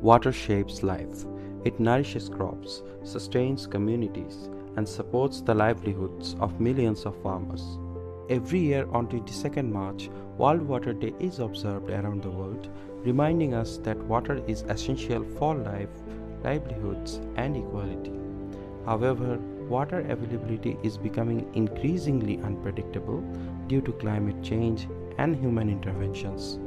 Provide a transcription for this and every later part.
Water shapes life. It nourishes crops, sustains communities, and supports the livelihoods of millions of farmers. Every year on 22nd March, World Water Day is observed around the world, reminding us that water is essential for life, livelihoods, and equality. However, water availability is becoming increasingly unpredictable due to climate change and human interventions.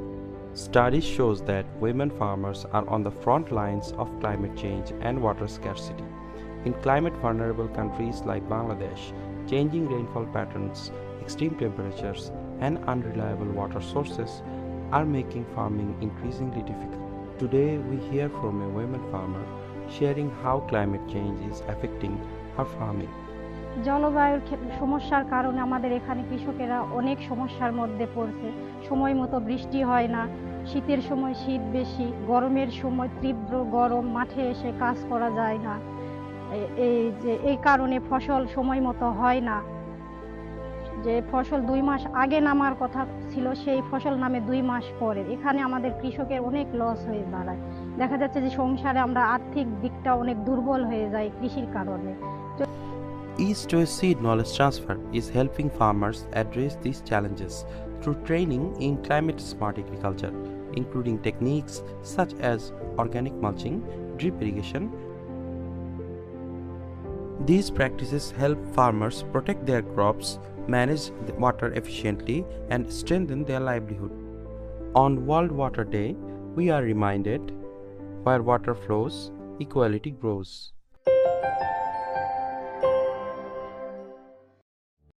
Studies shows that women farmers are on the front lines of climate change and water scarcity. In climate vulnerable countries like Bangladesh, changing rainfall patterns, extreme temperatures, and unreliable water sources are making farming increasingly difficult. Today, we hear from a women farmer sharing how climate change is affecting her farming. জলবায়ুর সমস্যার কারণে আমাদের এখানে কৃষকেরা অনেক সমস্যার মধ্যে পড়ছে। সময় মতো বৃষ্টি হয় না, শীতের সময় শীত বেশি, গরমের সময় তীব্র গরম, মাঠে এসে কাজ করা যায় না। এই কারণে ফসল সময় মতো হয় না। যে ফসল 2 মাস আগে নামার কথা ছিল সেই ফসল নামে 2 মাস পরে। এখানে আমাদের কৃষকের অনেক লস হয়ে দাঁড়ায়। দেখা যাচ্ছে যে সংসারে আমরা আর্থিক দিকটা অনেক দুর্বল হয়ে যায় কৃষির কারণে। East West Seed Knowledge Transfer is helping farmers address these challenges through training in climate smart agriculture, including techniques such as organic mulching, drip irrigation. These practices help farmers protect their crops, manage the water efficiently, and strengthen their livelihood. On World Water Day, we are reminded where water flows, equality grows.